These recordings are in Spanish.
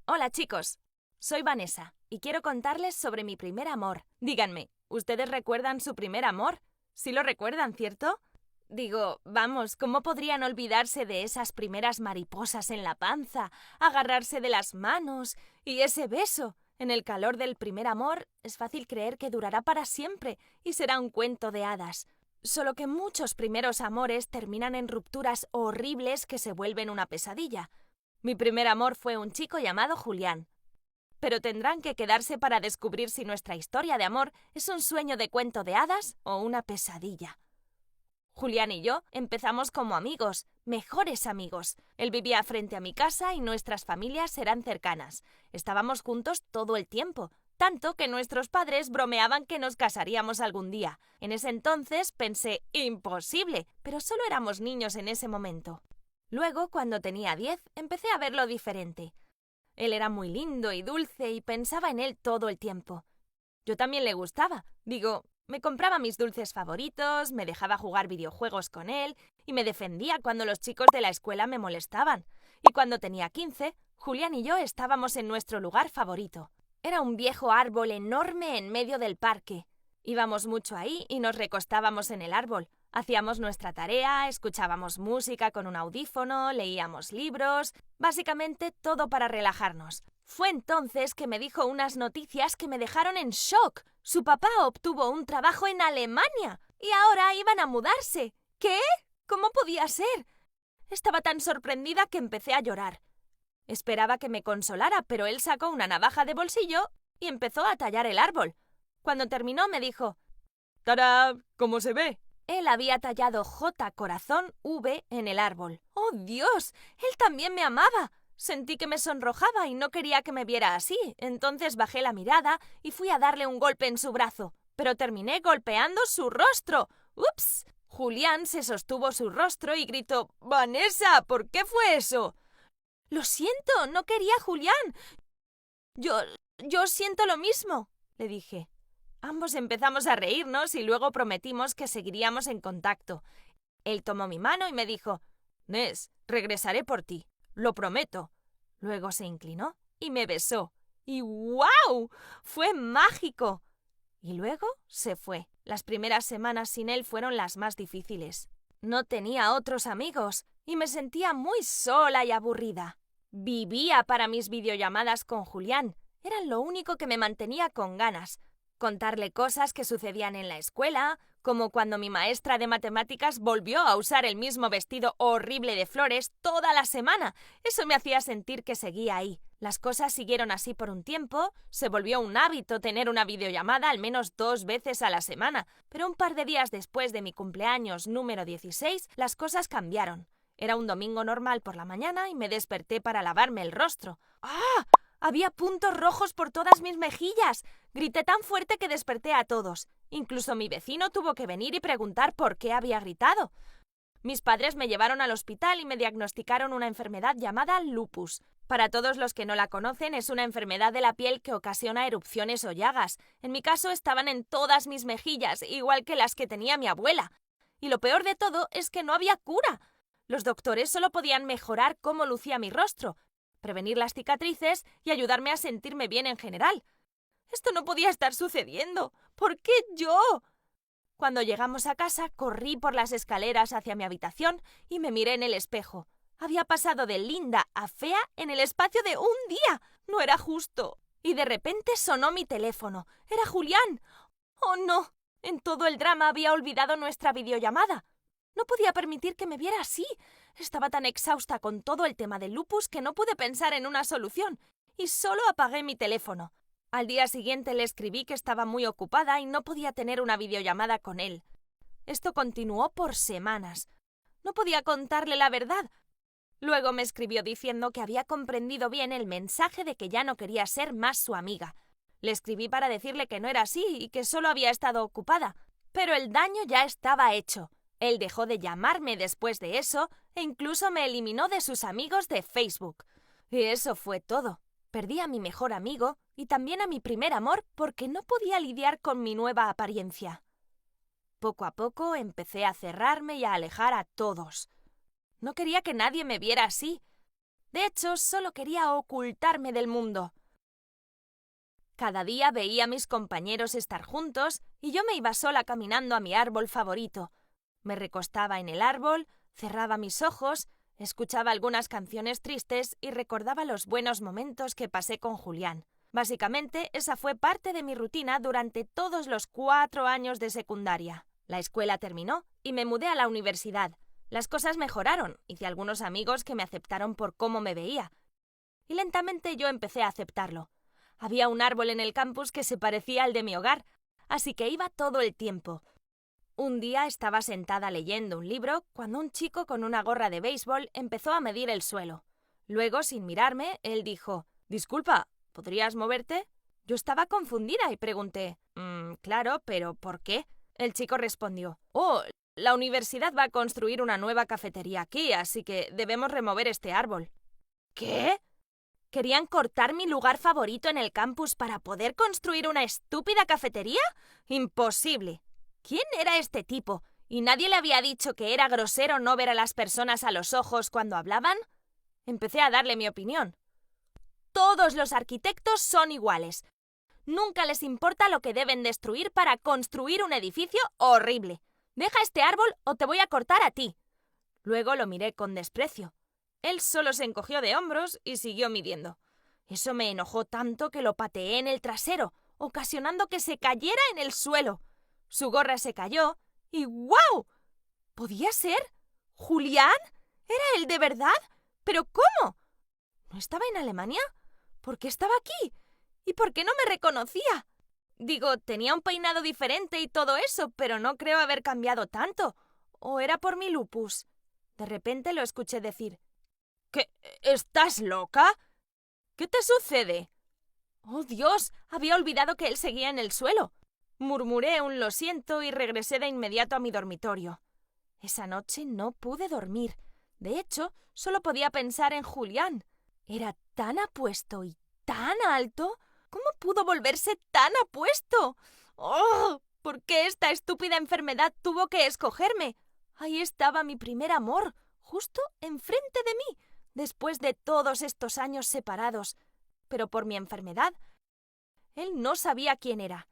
Hola chicos, soy Vanessa y quiero contarles sobre mi primer amor. Díganme, ¿ustedes recuerdan su primer amor? Sí lo recuerdan, ¿cierto? Digo, vamos, ¿cómo podrían olvidarse de esas primeras mariposas en la panza, agarrarse de las manos y ese beso? En el calor del primer amor es fácil creer que durará para siempre y será un cuento de hadas. Solo que muchos primeros amores terminan en rupturas horribles que se vuelven una pesadilla. Mi primer amor fue un chico llamado Julián. Pero tendrán que quedarse para descubrir si nuestra historia de amor es un sueño de cuento de hadas o una pesadilla. Julián y yo empezamos como amigos, mejores amigos. Él vivía frente a mi casa y nuestras familias eran cercanas. Estábamos juntos todo el tiempo, tanto que nuestros padres bromeaban que nos casaríamos algún día. En ese entonces pensé, imposible, pero solo éramos niños en ese momento. Luego, cuando tenía 10, empecé a verlo diferente. Él era muy lindo y dulce y pensaba en él todo el tiempo. Yo también le gustaba. Me compraba mis dulces favoritos, me dejaba jugar videojuegos con él y me defendía cuando los chicos de la escuela me molestaban. Y cuando tenía 15, Julián y yo estábamos en nuestro lugar favorito. Era un viejo árbol enorme en medio del parque. Íbamos mucho ahí y nos recostábamos en el árbol. Hacíamos nuestra tarea, escuchábamos música con un audífono, leíamos libros, básicamente todo para relajarnos. Fue entonces que me dijo unas noticias que me dejaron en shock. Su papá obtuvo un trabajo en Alemania y ahora iban a mudarse. ¿Qué? ¿Cómo podía ser? Estaba tan sorprendida que empecé a llorar. Esperaba que me consolara, pero él sacó una navaja de bolsillo y empezó a tallar el árbol. Cuando terminó me dijo: ¡Tará! ¿Cómo se ve? Él había tallado J corazón V en el árbol. ¡Oh, Dios! ¡Él también me amaba! Sentí que me sonrojaba y no quería que me viera así. Entonces bajé la mirada y fui a darle un golpe en su brazo. Pero terminé golpeando su rostro. ¡Ups! Julián se sostuvo su rostro y gritó: ¡Vanessa! ¿Por qué fue eso? Lo siento, no quería a Julián. Yo siento lo mismo, le dije. Ambos empezamos a reírnos y luego prometimos que seguiríamos en contacto. Él tomó mi mano y me dijo: Ness, regresaré por ti, lo prometo. Luego se inclinó y me besó. ¡Y guau! ¡Fue mágico! Y luego se fue. Las primeras semanas sin él fueron las más difíciles. No tenía otros amigos y me sentía muy sola y aburrida. Vivía para mis videollamadas con Julián. Eran lo único que me mantenía con ganas. Contarle cosas que sucedían en la escuela, como cuando mi maestra de matemáticas volvió a usar el mismo vestido horrible de flores toda la semana. Eso me hacía sentir que seguía ahí. Las cosas siguieron así por un tiempo, se volvió un hábito tener una videollamada al menos 2 veces a la semana, pero un par de días después de mi cumpleaños número 16, las cosas cambiaron. Era un domingo normal por la mañana y me desperté para lavarme el rostro. ¡Ah! Había puntos rojos por todas mis mejillas. Grité tan fuerte que desperté a todos. Incluso mi vecino tuvo que venir y preguntar por qué había gritado. Mis padres me llevaron al hospital y me diagnosticaron una enfermedad llamada lupus. Para todos los que no la conocen, es una enfermedad de la piel que ocasiona erupciones o llagas. En mi caso estaban en todas mis mejillas, igual que las que tenía mi abuela. Y lo peor de todo es que no había cura. Los doctores solo podían mejorar cómo lucía mi rostro, prevenir las cicatrices y ayudarme a sentirme bien en general. Esto no podía estar sucediendo. ¿Por qué yo? Cuando llegamos a casa, corrí por las escaleras hacia mi habitación y me miré en el espejo. Había pasado de linda a fea en el espacio de un día. No era justo. Y de repente sonó mi teléfono. Era Julián. ¡Oh, no! En todo el drama había olvidado nuestra videollamada. No podía permitir que me viera así. Estaba tan exhausta con todo el tema del lupus que no pude pensar en una solución y solo apagué mi teléfono. Al día siguiente le escribí que estaba muy ocupada y no podía tener una videollamada con él. Esto continuó por semanas. No podía contarle la verdad. Luego me escribió diciendo que había comprendido bien el mensaje de que ya no quería ser más su amiga. Le escribí para decirle que no era así y que solo había estado ocupada. Pero el daño ya estaba hecho. Él dejó de llamarme después de eso e incluso me eliminó de sus amigos de Facebook. Y eso fue todo. Perdí a mi mejor amigo y también a mi primer amor porque no podía lidiar con mi nueva apariencia. Poco a poco empecé a cerrarme y a alejar a todos. No quería que nadie me viera así. De hecho, solo quería ocultarme del mundo. Cada día veía a mis compañeros estar juntos y yo me iba sola caminando a mi árbol favorito. Me recostaba en el árbol, cerraba mis ojos, escuchaba algunas canciones tristes y recordaba los buenos momentos que pasé con Julián. Básicamente, esa fue parte de mi rutina durante todos los 4 años de secundaria. La escuela terminó y me mudé a la universidad. Las cosas mejoraron, hice algunos amigos que me aceptaron por cómo me veía. Y lentamente yo empecé a aceptarlo. Había un árbol en el campus que se parecía al de mi hogar, así que iba todo el tiempo. Un día estaba sentada leyendo un libro cuando un chico con una gorra de béisbol empezó a medir el suelo. Luego, sin mirarme, él dijo: «Disculpa, ¿podrías moverte?». Yo estaba confundida y pregunté: «Claro, pero ¿por qué?». El chico respondió: «Oh, la universidad va a construir una nueva cafetería aquí, así que debemos remover este árbol». ¿Qué? ¿Querían cortar mi lugar favorito en el campus para poder construir una estúpida cafetería? ¡Imposible! ¿Quién era este tipo? ¿Y nadie le había dicho que era grosero no ver a las personas a los ojos cuando hablaban? Empecé a darle mi opinión. Todos los arquitectos son iguales. Nunca les importa lo que deben destruir para construir un edificio horrible. Deja este árbol o te voy a cortar a ti. Luego lo miré con desprecio. Él solo se encogió de hombros y siguió midiendo. Eso me enojó tanto que lo pateé en el trasero, ocasionando que se cayera en el suelo. Su gorra se cayó y ¡guau! ¿Podía ser? ¿Julián? ¿Era él de verdad? ¿Pero cómo? ¿No estaba en Alemania? ¿Por qué estaba aquí? ¿Y por qué no me reconocía? Digo, tenía un peinado diferente y todo eso, pero no creo haber cambiado tanto. ¿O era por mi lupus? De repente lo escuché decir: «¿Qué? ¿Estás loca? ¿Qué te sucede?» ¡Oh, Dios! Había olvidado que él seguía en el suelo. Murmuré un lo siento y regresé de inmediato a mi dormitorio. Esa noche no pude dormir. De hecho, solo podía pensar en Julián. Era tan apuesto y tan alto. ¿Cómo pudo volverse tan apuesto? ¡Oh! ¿Por qué esta estúpida enfermedad tuvo que escogerme? Ahí estaba mi primer amor, justo enfrente de mí, después de todos estos años separados. Pero por mi enfermedad, él no sabía quién era.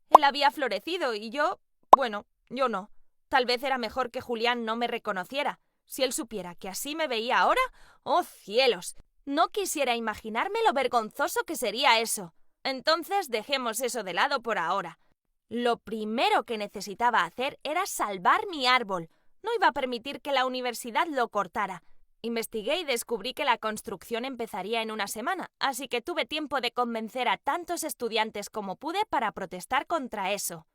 Él había florecido y yo, bueno, yo no. Tal vez era mejor que Julián no me reconociera. Si él supiera que así me veía ahora, ¡oh cielos! No quisiera imaginarme lo vergonzoso que sería eso. Entonces dejemos eso de lado por ahora. Lo primero que necesitaba hacer era salvar mi árbol. No iba a permitir que la universidad lo cortara. Investigué y descubrí que la construcción empezaría en una semana, así que tuve tiempo de convencer a tantos estudiantes como pude para protestar contra eso.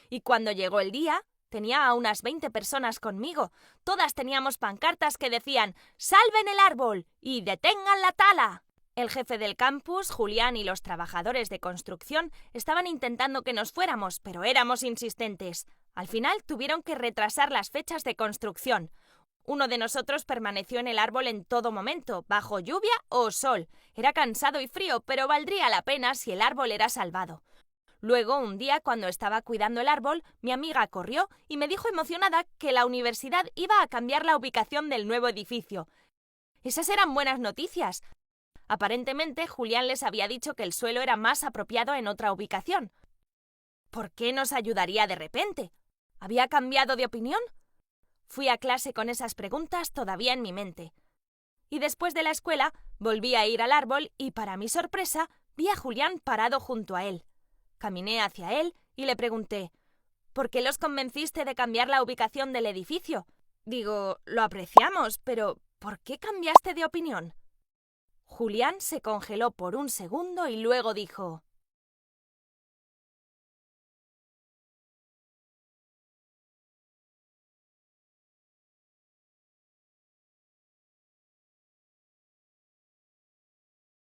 Y cuando llegó el día, tenía a unas 20 personas conmigo. Todas teníamos pancartas que decían «¡Salven el árbol!» y «¡Detengan la tala!». El jefe del campus, Julián, y los trabajadores de construcción estaban intentando que nos fuéramos, pero éramos insistentes. Al final tuvieron que retrasar las fechas de construcción. Uno de nosotros permaneció en el árbol en todo momento, bajo lluvia o sol. Era cansado y frío, pero valdría la pena si el árbol era salvado. Luego, un día, cuando estaba cuidando el árbol, mi amiga corrió y me dijo emocionada que la universidad iba a cambiar la ubicación del nuevo edificio. Esas eran buenas noticias. Aparentemente, Julián les había dicho que el suelo era más apropiado en otra ubicación. ¿Por qué nos ayudaría de repente? ¿Había cambiado de opinión? Fui a clase con esas preguntas todavía en mi mente. Y después de la escuela, volví a ir al árbol y, para mi sorpresa, vi a Julián parado junto a él. Caminé hacia él y le pregunté: «¿Por qué los convenciste de cambiar la ubicación del edificio? Digo, lo apreciamos, pero ¿por qué cambiaste de opinión?». Julián se congeló por un segundo y luego dijo: